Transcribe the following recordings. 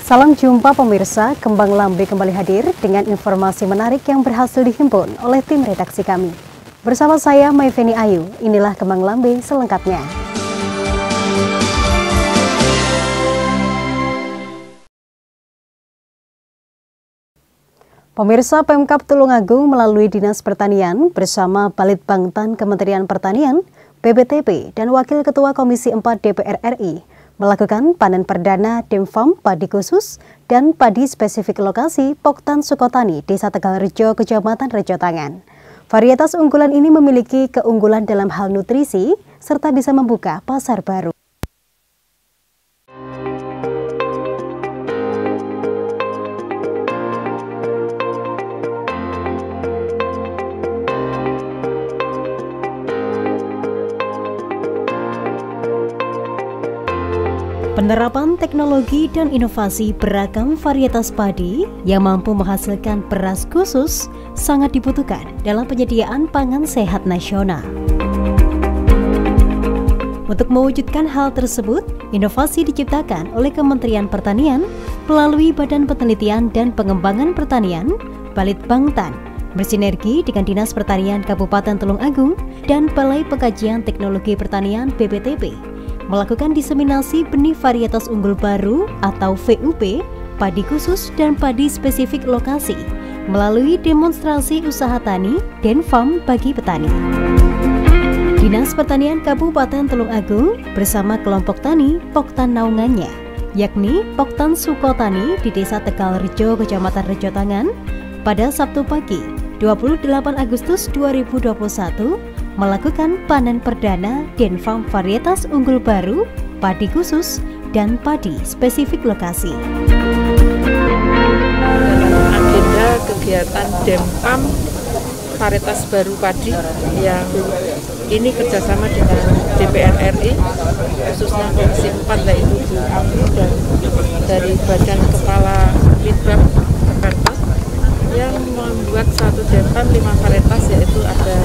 Salam jumpa pemirsa, Kembang Lambe kembali hadir dengan informasi menarik yang berhasil dihimpun oleh tim redaksi kami. Bersama saya, Maifeni Ayu, inilah Kembang Lambe selengkapnya. Pemirsa, Pemkab Tulungagung melalui Dinas Pertanian bersama Balitbangtan Kementerian Pertanian, BPTP, dan Wakil Ketua Komisi 4 DPR RI melakukan panen perdana Demfarm padi khusus dan padi spesifik lokasi Poktan Sukotani, Desa Tegalrejo, Kecamatan Rejotangan. Varietas unggulan ini memiliki keunggulan dalam hal nutrisi serta bisa membuka pasar baru. Penerapan teknologi dan inovasi beragam varietas padi yang mampu menghasilkan beras khusus sangat dibutuhkan dalam penyediaan pangan sehat nasional. Untuk mewujudkan hal tersebut, inovasi diciptakan oleh Kementerian Pertanian melalui Badan Penelitian dan Pengembangan Pertanian, Balitbangtan, bersinergi dengan Dinas Pertanian Kabupaten Tulungagung dan Balai Pengkajian Teknologi Pertanian BPTP, melakukan diseminasi benih varietas unggul baru atau VUP, padi khusus dan padi spesifik lokasi melalui demonstrasi usaha tani Demfarm bagi petani. Dinas Pertanian Kabupaten Tulungagung bersama kelompok tani Poktan naungannya, yakni Poktan Sukotani di Desa Tegalrejo, Kecamatan Rejotangan, pada Sabtu pagi 28 Agustus 2021 melakukan panen perdana Demfarm varietas unggul baru, padi khusus, dan padi spesifik lokasi. Agenda kegiatan Demfarm varietas baru padi yang ini kerjasama dengan DPR RI, khususnya Komisi 4 yaitu Bu Ami dan dari Badan Kepala Litbang Jakarta yang membuat satu Demfarm 5 varietas, yaitu ada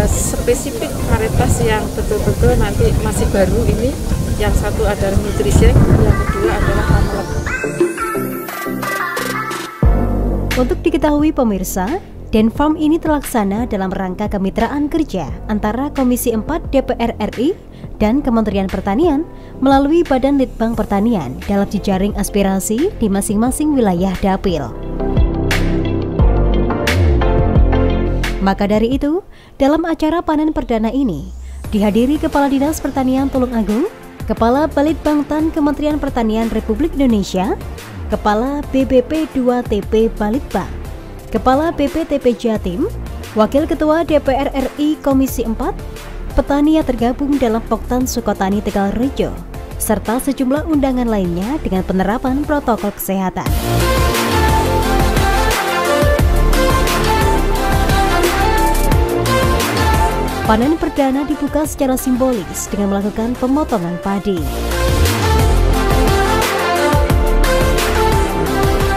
spesifik varietas yang betul-betul nanti masih baru ini. Yang satu adalah Nutrisen, yang kedua adalah Amalek. Untuk diketahui pemirsa, Demfarm ini terlaksana dalam rangka kemitraan kerja antara Komisi 4 DPR RI dan Kementerian Pertanian melalui Badan Litbang Pertanian dalam jejaring aspirasi di masing-masing wilayah dapil. Maka dari itu, dalam acara panen perdana ini, dihadiri Kepala Dinas Pertanian Tulungagung, Kepala Balitbangtan Kementerian Pertanian Republik Indonesia, Kepala BBP 2TP Balitbang, Kepala BPTP Jatim, Wakil Ketua DPR RI Komisi 4, petani yang tergabung dalam Poktan Sukotani Tegalrejo, serta sejumlah undangan lainnya dengan penerapan protokol kesehatan. Panen perdana dibuka secara simbolis dengan melakukan pemotongan padi.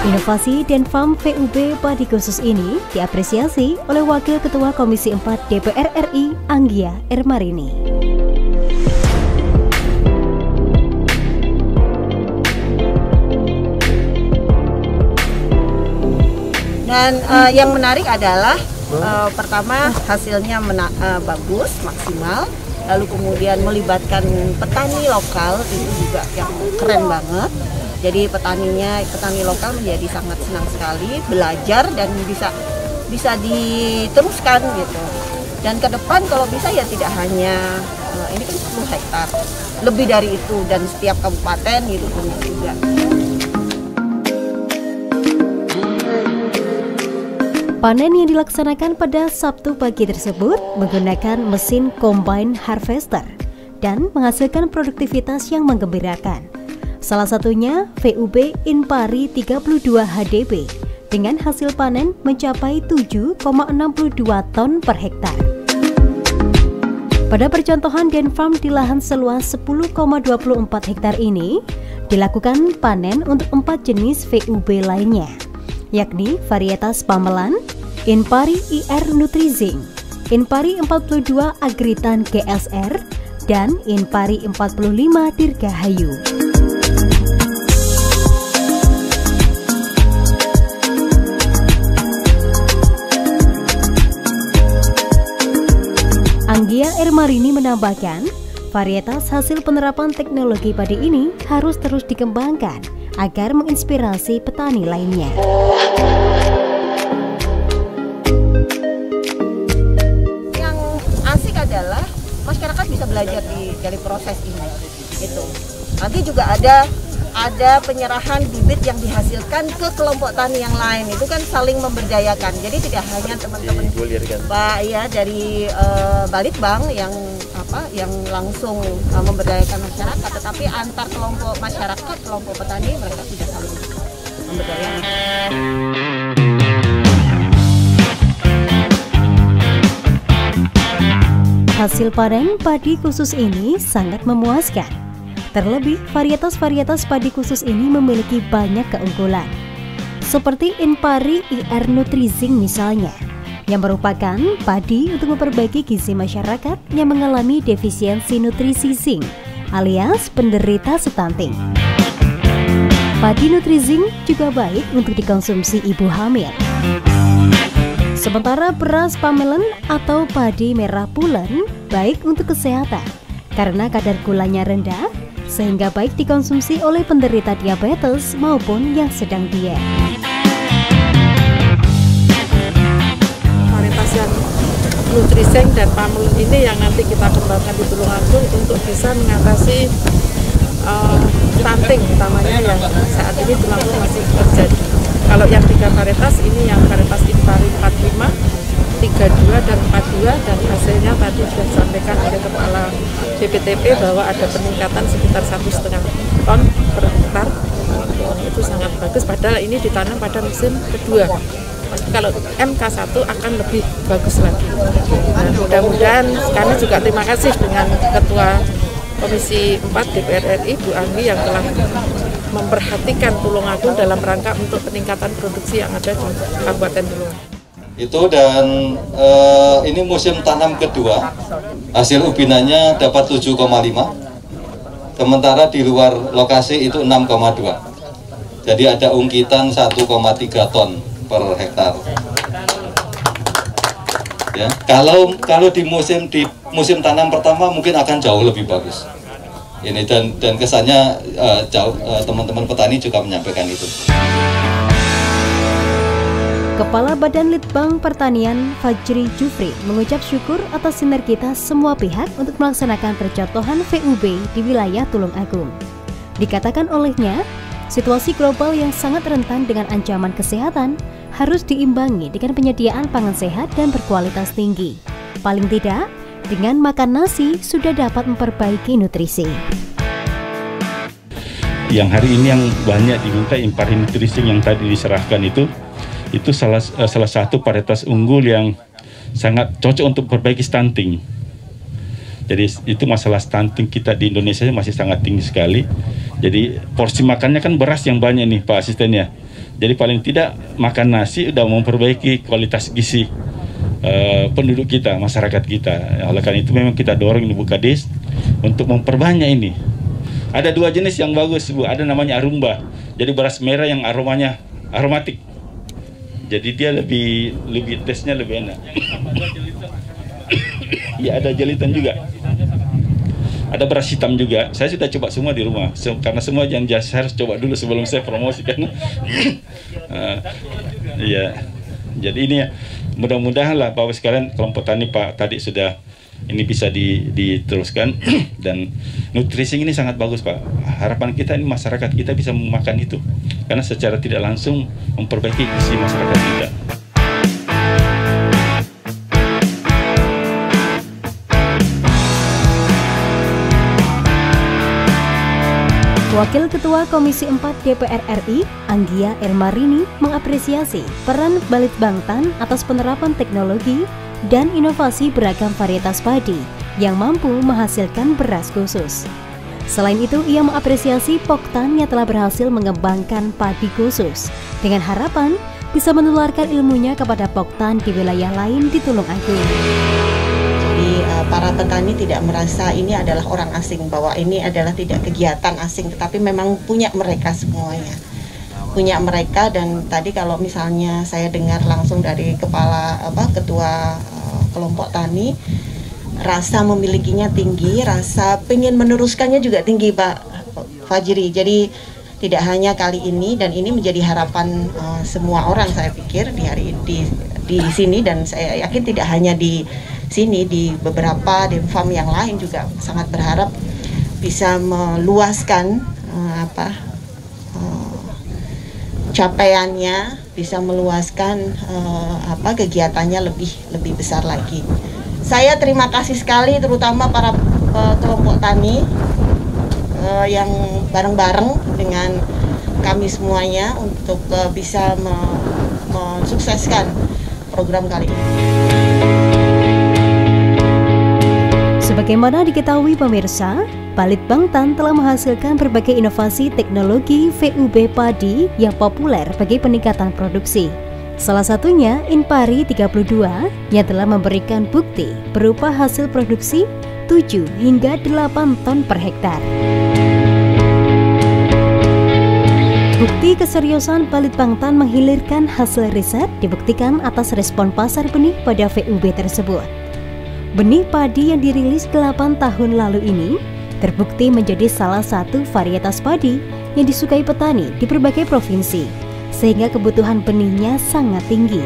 Inovasi Demfarm VUP padi khusus ini diapresiasi oleh Wakil Ketua Komisi 4 DPR RI Anggia Ermarini. Dan yang menarik adalah pertama hasilnya bagus, maksimal, lalu kemudian melibatkan petani lokal, itu juga yang keren banget. Jadi petani lokal menjadi sangat senang sekali belajar dan bisa diteruskan gitu. Dan ke depan kalau bisa ya tidak hanya ini kan 10 hektar, lebih dari itu, dan setiap kabupaten gitu juga. Panen yang dilaksanakan pada Sabtu pagi tersebut menggunakan mesin combine harvester dan menghasilkan produktivitas yang menggembirakan. Salah satunya VUP Inpari 32 HDP dengan hasil panen mencapai 7,62 ton per hektar. Pada percontohan Demfarm di lahan seluas 10,24 hektar ini dilakukan panen untuk 4 jenis VUP lainnya, yakni varietas Pamelan, Inpari IR Nutrizing, Inpari 42 Agritan GSR, dan Inpari 45 Dirgahayu. Anggia Ermarini menambahkan, varietas hasil penerapan teknologi padi ini harus terus dikembangkan agar menginspirasi petani lainnya. Yang asik adalah masyarakat bisa belajar dari proses ini. Itu. Nanti juga ada penyerahan bibit yang dihasilkan ke kelompok tani yang lain. Itu kan saling memberdayakan. Jadi tidak hanya teman-teman Pak ya dari Balitbang yang langsung memberdayakan masyarakat, tetapi antar kelompok masyarakat, kelompok petani mereka sudah saling memberdayakan. Hasil panen padi khusus ini sangat memuaskan. Terlebih, varietas-varietas padi khusus ini memiliki banyak keunggulan. Seperti Inpari IR Nutrizing misalnya, yang merupakan padi untuk memperbaiki gizi masyarakat yang mengalami defisiensi nutrisi zinc alias penderita stunting. Padi Nutrizing juga baik untuk dikonsumsi ibu hamil. Sementara beras pamelen atau padi merah pulen baik untuk kesehatan karena kadar gulanya rendah, sehingga baik dikonsumsi oleh penderita diabetes maupun yang sedang diet. Varietas yang Nutrizing dan pamelen ini yang nanti kita kembangkan di Tulungagung untuk bisa mengatasi stunting utamanya yang saat ini Tulungagung masih terjadi. Kalau yang 3 varietas ini yang varietas Inpari 45, 32 dan 42, dan hasilnya tadi sudah disampaikan oleh Kepala BPTP bahwa ada peningkatan sekitar 1,5 ton per hektar. Itu sangat bagus, padahal ini ditanam pada musim kedua. Kalau MK1 akan lebih bagus lagi. Nah, mudah-mudahan kami juga terima kasih dengan Ketua Komisi 4 DPR RI Bu Anggi yang telah memperhatikan Tulungagung dalam rangka untuk peningkatan produksi yang ada di Kabupaten Tulungagung. Itu dan ini musim tanam kedua, hasil ubinannya dapat 7,5, sementara di luar lokasi itu 6,2. Jadi ada ungkitan 1,3 ton per hektar. Ya, kalau di musim tanam pertama mungkin akan jauh lebih bagus. Ini dan kesannya teman-teman petani juga menyampaikan itu. Kepala Badan Litbang Pertanian Fajri Jufri mengucap syukur atas sinergitas semua pihak untuk melaksanakan percontohan VUB di wilayah Tulungagung. Dikatakan olehnya, situasi global yang sangat rentan dengan ancaman kesehatan harus diimbangi dengan penyediaan pangan sehat dan berkualitas tinggi. Paling tidak, dengan makan nasi sudah dapat memperbaiki nutrisi. Yang hari ini yang banyak diminta Inpari Nutrizing yang tadi diserahkan itu salah satu varietas unggul yang sangat cocok untuk perbaiki stunting. Jadi itu masalah stunting kita di Indonesia masih sangat tinggi sekali. Jadi porsi makannya kan beras yang banyak nih Pak Asistennya. Jadi paling tidak makan nasi udah memperbaiki kualitas gizi penduduk kita, masyarakat kita. Oleh karena itu memang kita dorong Ibu Kades untuk memperbanyak ini. Ada 2 jenis yang bagus Bu, ada namanya Arumba. Jadi beras merah yang aromanya aromatik. Jadi dia lebih tesnya lebih enak. Ya ada jelitan juga. Ada beras hitam juga. Saya sudah coba semua di rumah. Karena semua yang saya harus coba dulu sebelum saya promosikan. Ya. Jadi ini ya, mudah-mudahan lah Bapak sekalian kelompok tani Pak tadi sudah ini bisa diteruskan dan nutrisi ini sangat bagus Pak. Harapan kita ini masyarakat kita bisa memakan itu karena secara tidak langsung memperbaiki gizi masyarakat kita. Wakil Ketua Komisi 4 DPR RI, Anggia Ermarini, mengapresiasi peran Balitbangtan atas penerapan teknologi dan inovasi beragam varietas padi yang mampu menghasilkan beras khusus. Selain itu, ia mengapresiasi Poktan yang telah berhasil mengembangkan padi khusus dengan harapan bisa menularkan ilmunya kepada Poktan di wilayah lain di Tulungagung. Para petani tidak merasa ini adalah orang asing, bahwa ini adalah tidak kegiatan asing, tetapi memang punya mereka semuanya. Punya mereka, dan tadi kalau misalnya saya dengar langsung dari ketua kelompok tani, rasa memilikinya tinggi, rasa pengen meneruskannya juga tinggi Pak Fajri. Jadi tidak hanya kali ini, dan ini menjadi harapan semua orang saya pikir di sini, dan saya yakin tidak hanya di sini, di beberapa Demfam yang lain juga sangat berharap bisa meluaskan capaiannya, bisa meluaskan kegiatannya lebih besar lagi. Saya terima kasih sekali terutama para kelompok tani yang bareng-bareng dengan kami semuanya untuk bisa mensukseskan program kali ini. Sebagaimana diketahui pemirsa, Balitbangtan telah menghasilkan berbagai inovasi teknologi VUB padi yang populer bagi peningkatan produksi. Salah satunya Inpari 32 yang telah memberikan bukti berupa hasil produksi 7 hingga 8 ton per hektar. Bukti keseriusan Balitbangtan menghilirkan hasil riset dibuktikan atas respon pasar benih pada VUB tersebut. Benih padi yang dirilis 8 tahun lalu ini terbukti menjadi salah satu varietas padi yang disukai petani di berbagai provinsi, sehingga kebutuhan benihnya sangat tinggi.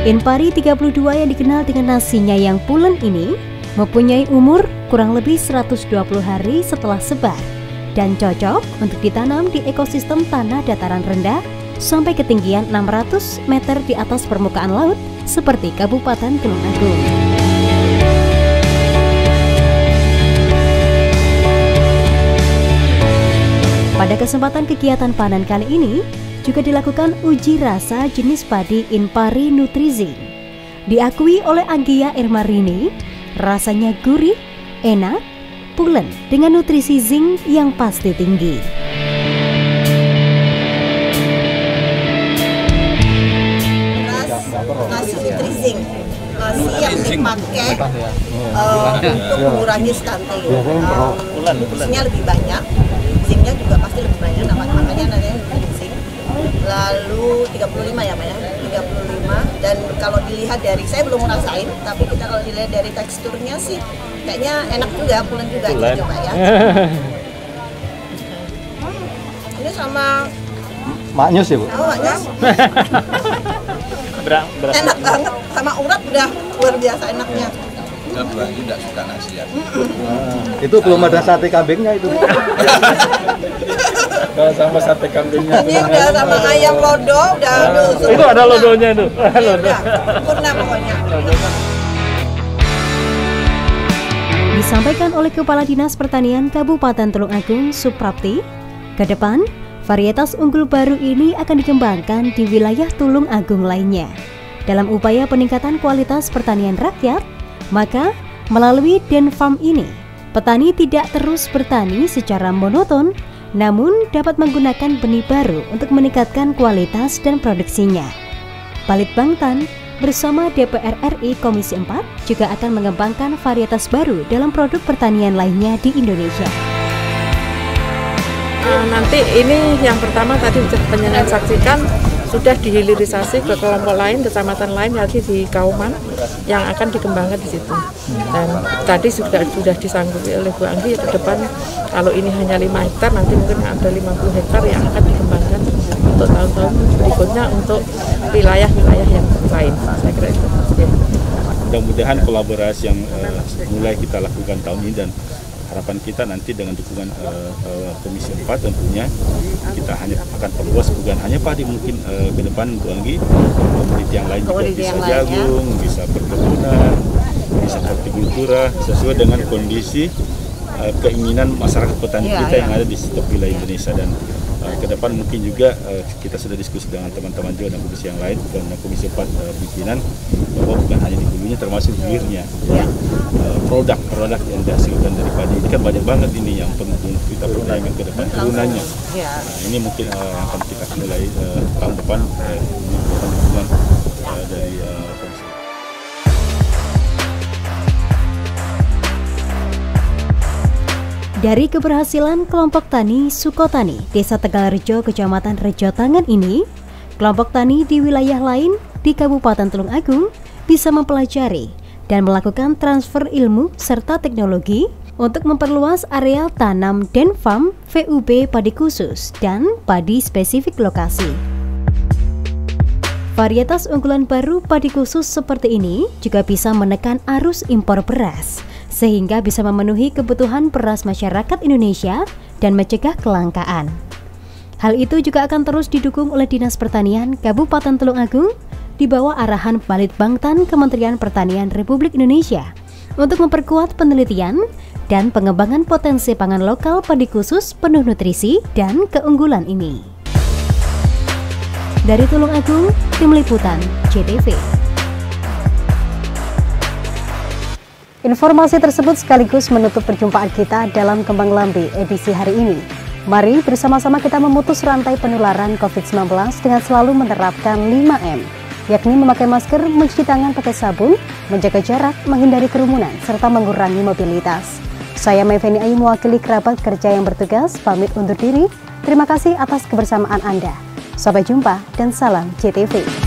Inpari 32 yang dikenal dengan nasinya yang pulen ini mempunyai umur kurang lebih 120 hari setelah sebar dan cocok untuk ditanam di ekosistem tanah dataran rendah sampai ketinggian 600 meter di atas permukaan laut seperti Kabupaten Tulungagung. Pada kesempatan kegiatan panen kali ini juga dilakukan uji rasa jenis padi Inpari Nutrizing. Diakui oleh Anggia Irmarini, rasanya gurih, enak, pulen dengan nutrisi zinc yang pasti tinggi. Nasi Nutrizing, nasi yang dipakai untuk mengurangi stunting. Nutrisinya lebih banyak, zincnya juga pasti lebih banyak, makanya namanya Nutrizing. Lalu 35 ya Pak ya, 35, dan kalau dilihat dari, saya belum ngerasain, tapi kita kalau dilihat dari teksturnya sih kayaknya enak juga, pulen juga gitu Pak ya. Ini sama maknyus ya Bu? Oh, maknyus. Enak banget, sama urat udah luar biasa enaknya. Kita berdua ini tidak suka nasi ya. Itu belum ada sate kambingnya itu. Kalau sama sate kambingnya. Ini udah sama ayam lodo, udah. Itu ada lodonya itu. Udah, sempurna pokoknya. Disampaikan oleh Kepala Dinas Pertanian Kabupaten Tulungagung Suprapti, ke depan varietas unggul baru ini akan dikembangkan di wilayah Tulungagung lainnya. Dalam upaya peningkatan kualitas pertanian rakyat, maka melalui Denfam ini, petani tidak terus bertani secara monoton, namun dapat menggunakan benih baru untuk meningkatkan kualitas dan produksinya. Balitbangtan bersama DPR RI Komisi 4 juga akan mengembangkan varietas baru dalam produk pertanian lainnya di Indonesia. Nanti ini yang pertama tadi penjenengan saksikan sudah dihilirisasi ke kelompok lain, kecamatan lain, nanti di Kauman yang akan dikembangkan di situ. Dan tadi sudah disanggupi oleh Bu Anggi ke depan kalau ini hanya 5 hektar, nanti mungkin ada 50 hektar yang akan dikembangkan untuk tahun-tahun berikutnya untuk wilayah-wilayah yang lain. Saya kira itu. Ya. Mudah-mudahan kolaborasi yang mulai kita lakukan tahun ini dan harapan kita nanti dengan dukungan Komisi 4 tentunya kita hanya akan perluas bukan hanya padi, mungkin ke depan Bu Anggi komoditi yang lain juga bisa jagung, bisa perkebunan, bisa hortikultura sesuai dengan kondisi keinginan masyarakat petani kita yang ada di setiap wilayah Indonesia. Dan ke depan mungkin juga kita sudah diskusi dengan teman-teman juga dan komisi yang lain dan Komisi 4 pimpinan bahwa bukan hanya di hulunya termasuk hilirnya produk-produk yang dihasilkan dari padi ini kan banyak banget ini yang penting kita perdagangan ke depan turunannya. Ini mungkin yang akan kita mulai tahun depan ini dukungan dari Komisi. Dari keberhasilan kelompok tani Sukotani, Desa Tegalrejo, Kecamatan Rejotangan ini, kelompok tani di wilayah lain di Kabupaten Tulung Agung bisa mempelajari dan melakukan transfer ilmu serta teknologi untuk memperluas areal tanam Denpam VUB padi khusus dan padi spesifik lokasi. Varietas unggulan baru padi khusus seperti ini juga bisa menekan arus impor beras, sehingga bisa memenuhi kebutuhan beras masyarakat Indonesia dan mencegah kelangkaan. Hal itu juga akan terus didukung oleh Dinas Pertanian Kabupaten Tulung Agung di bawah arahan Balitbangtan Kementerian Pertanian Republik Indonesia untuk memperkuat penelitian dan pengembangan potensi pangan lokal padi khusus penuh nutrisi dan keunggulan ini. Dari Tulung Agung, Tim Liputan JTV. Informasi tersebut sekaligus menutup perjumpaan kita dalam Kembang Lambe edisi hari ini. Mari bersama-sama kita memutus rantai penularan COVID-19 dengan selalu menerapkan 5M, yakni memakai masker, mencuci tangan pakai sabun, menjaga jarak, menghindari kerumunan, serta mengurangi mobilitas. Saya Meveni Ayu mewakili kerabat kerja yang bertugas, pamit undur diri. Terima kasih atas kebersamaan Anda. Sampai jumpa dan salam JTV.